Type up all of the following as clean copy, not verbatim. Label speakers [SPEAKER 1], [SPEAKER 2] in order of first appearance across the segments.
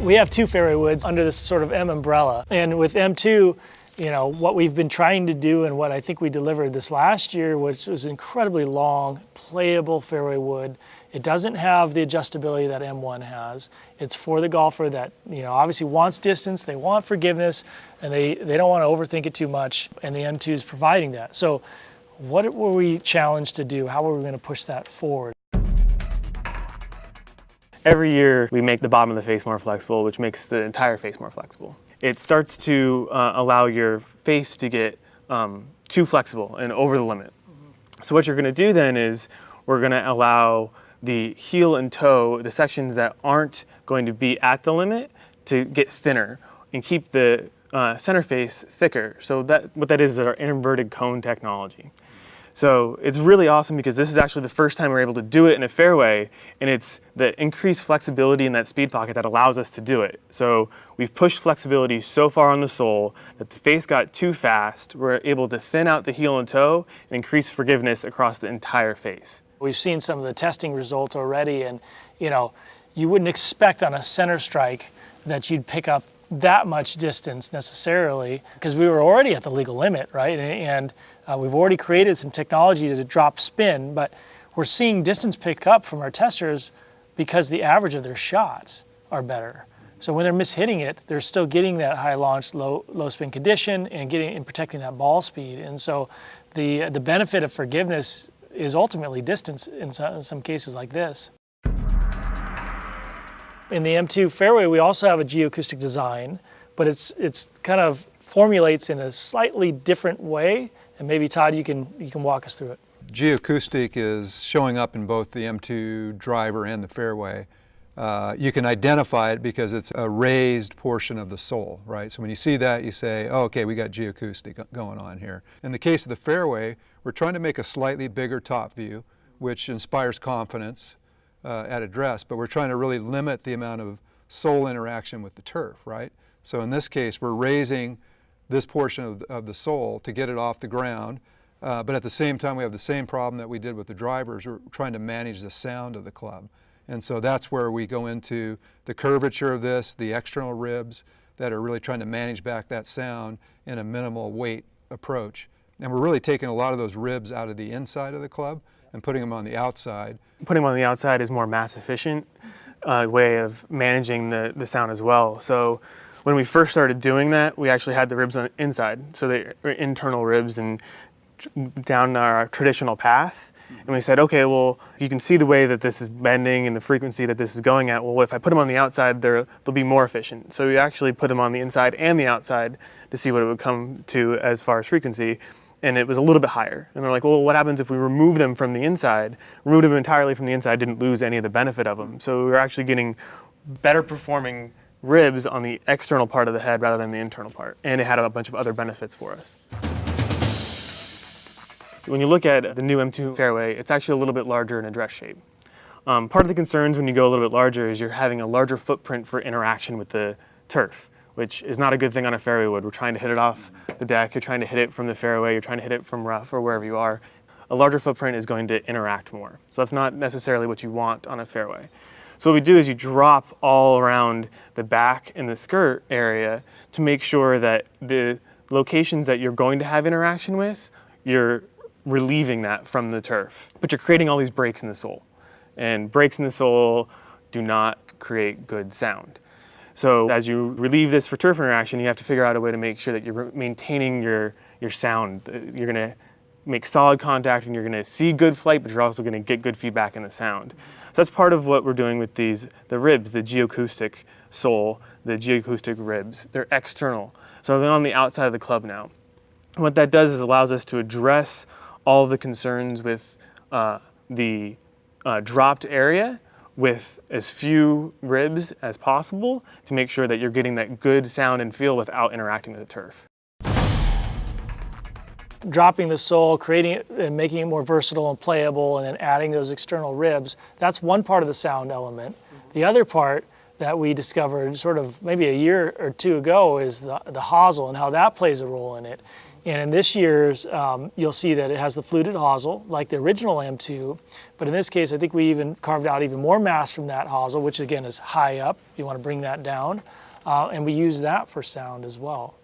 [SPEAKER 1] We have two fairway woods under this sort of M umbrella. And with M2, what we've been trying to do and what I think we delivered this last year, which was incredibly long, playable fairway wood. It doesn't have the adjustability that M1 has. It's for the golfer that, obviously wants distance, they want forgiveness, and they don't want to overthink it too much, and the M2 is providing that. So what were we challenged to do? How were we going to push that forward?
[SPEAKER 2] Every year we make the bottom of the face more flexible, which makes the entire face more flexible. It starts to allow your face to get too flexible and over the limit. So what you're going to do then is we're going to allow the heel and toe, the sections that aren't going to be at the limit, to get thinner and keep the center face thicker. So what that is our inverted cone technology. So it's really awesome because this is actually the first time we're able to do it in a fairway, and it's the increased flexibility in that speed pocket that allows us to do it. So we've pushed flexibility so far on the sole that the face got too fast. We're able to thin out the heel and toe and increase forgiveness across the entire face.
[SPEAKER 1] We've seen some of the testing results already, and you wouldn't expect on a center strike that you'd pick up that much distance necessarily, because we were already at the legal limit, right? And we've already created some technology to drop spin, but we're seeing distance pick up from our testers because the average of their shots are better. So when they're mishitting it, they're still getting that high launch, low spin condition and protecting that ball speed. And so the benefit of forgiveness is ultimately distance in some cases like this. In the M2 fairway, we also have a geoacoustic design, but it's kind of formulates in a slightly different way. And maybe Todd, you can walk us through it.
[SPEAKER 3] Geoacoustic is showing up in both the M2 driver and the fairway. You can identify it because it's a raised portion of the sole, right? So when you see that, you say, oh, okay, we got geoacoustic going on here. In the case of the fairway, we're trying to make a slightly bigger top view, which inspires confidence at address, but we're trying to really limit the amount of sole interaction with the turf, right? So in this case, we're raising this portion of the sole to get it off the ground, but at the same time, we have the same problem that we did with the drivers. We're trying to manage the sound of the club. And so that's where we go into the curvature of this, the external ribs that are really trying to manage back that sound in a minimal weight approach. And we're really taking a lot of those ribs out of the inside of the club and putting them on the outside.
[SPEAKER 2] Putting them on the outside is more mass efficient way of managing the sound as well. So when we first started doing that, we actually had the ribs on the inside. So they were internal ribs and down our traditional path. And we said, okay, well, you can see the way that this is bending and the frequency that this is going at. Well, if I put them on the outside, they'll be more efficient. So we actually put them on the inside and the outside to see what it would come to as far as frequency. And it was a little bit higher. And they're like, well, what happens if we remove them from the inside? Remove them entirely from the inside, didn't lose any of the benefit of them. So we were actually getting better performing ribs on the external part of the head rather than the internal part. And it had a bunch of other benefits for us. When you look at the new M2 fairway, it's actually a little bit larger in address shape. Part of the concerns when you go a little bit larger is you're having a larger footprint for interaction with the turf, which is not a good thing on a fairway wood. We're trying to hit it off the deck, you're trying to hit it from the fairway, you're trying to hit it from rough or wherever you are. A larger footprint is going to interact more. So that's not necessarily what you want on a fairway. So what we do is you drop all around the back and the skirt area to make sure that the locations that you're going to have interaction with, you're relieving that from the turf. But you're creating all these breaks in the sole. And breaks in the sole do not create good sound. So as you relieve this for turf interaction, you have to figure out a way to make sure that you're maintaining your sound. You're gonna make solid contact and you're gonna see good flight, but you're also gonna get good feedback in the sound. So that's part of what we're doing with the ribs, the geoacoustic sole, the geoacoustic ribs. They're external. So they're on the outside of the club now. And what that does is allows us to address all of the concerns with the dropped area with as few ribs as possible to make sure that you're getting that good sound and feel without interacting with the turf.
[SPEAKER 1] Dropping the sole, creating it and making it more versatile and playable, and then adding those external ribs, that's one part of the sound element. The other part that we discovered sort of maybe a year or two ago is the hosel and how that plays a role in it. And in this year's, you'll see that it has the fluted hosel, like the original M2, but in this case, I think we even carved out even more mass from that hosel, which again is high up. You want to bring that down, and we use that for sound as well.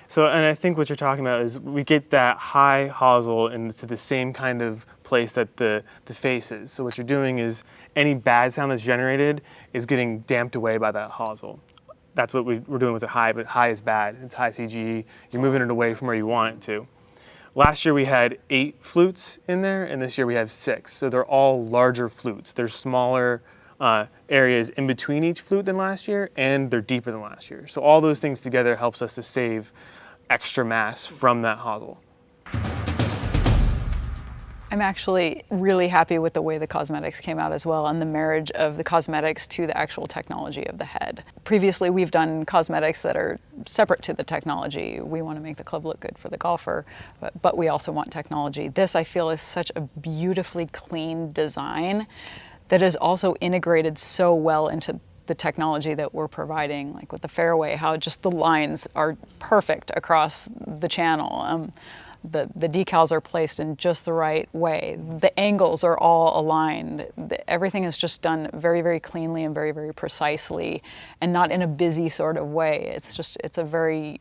[SPEAKER 2] So, and I think what you're talking about is we get that high hosel into the same kind of place that the face is. So what you're doing is any bad sound that's generated is getting damped away by that hosel. That's what we're doing with the high, but high is bad. It's high CG. You're moving it away from where you want it to. Last year we had 8 flutes in there, and this year we have 6. So they're all larger flutes. They're smaller areas in between each flute than last year, and they're deeper than last year. So all those things together helps us to save extra mass from that hosel.
[SPEAKER 4] I'm actually really happy with the way the cosmetics came out as well, and the marriage of the cosmetics to the actual technology of the head. Previously, we've done cosmetics that are separate to the technology. We want to make the club look good for the golfer, but we also want technology. This, I feel, is such a beautifully clean design that is also integrated so well into the technology that we're providing, like with the Fairway, how just the lines are perfect across the channel. The decals are placed in just the right way. The angles are all aligned. Everything is just done very, very cleanly and very, very precisely, and not in a busy sort of way. It's a very,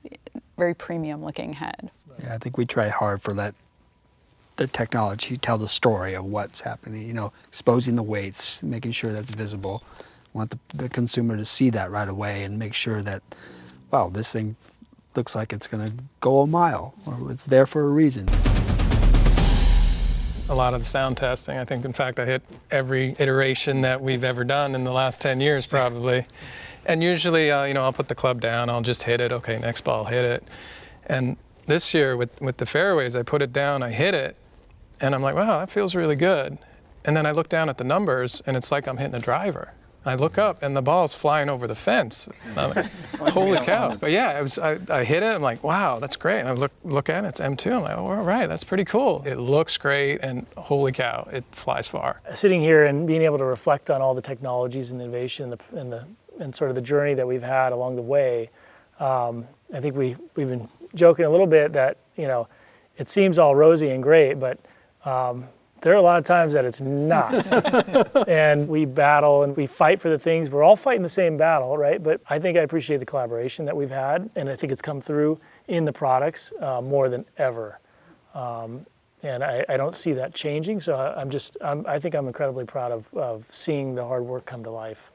[SPEAKER 4] very premium looking head.
[SPEAKER 5] Yeah, I think we try hard for the technology tell the story of what's happening, you know, exposing the weights, making sure that's visible. Want the consumer to see that right away and make sure that, wow, this thing looks like it's going to go a mile, or it's there for a reason.
[SPEAKER 6] A lot of the sound testing, I think, in fact, I hit every iteration that we've ever done in the last 10 years probably. And usually, I'll put the club down, I'll just hit it, okay, next ball, hit it. And this year with the fairways, I put it down, I hit it, and I'm like, wow, that feels really good. And then I look down at the numbers, and it's like I'm hitting a driver. I look up and the ball's flying over the fence. And I'm like, holy cow. But yeah, I hit it, I'm like, wow, that's great. And I look at it, it's M2, I'm like, oh, all right, that's pretty cool. It looks great, and holy cow, it flies far.
[SPEAKER 1] Sitting here and being able to reflect on all the technologies and innovation and sort of the journey that we've had along the way, I think we've been joking a little bit that, it seems all rosy and great, but there are a lot of times that it's not. And we battle and we fight for the things. We're all fighting the same battle, right? But I think I appreciate the collaboration that we've had, and I think it's come through in the products more than ever. And I don't see that changing, so I think I'm incredibly proud of seeing the hard work come to life.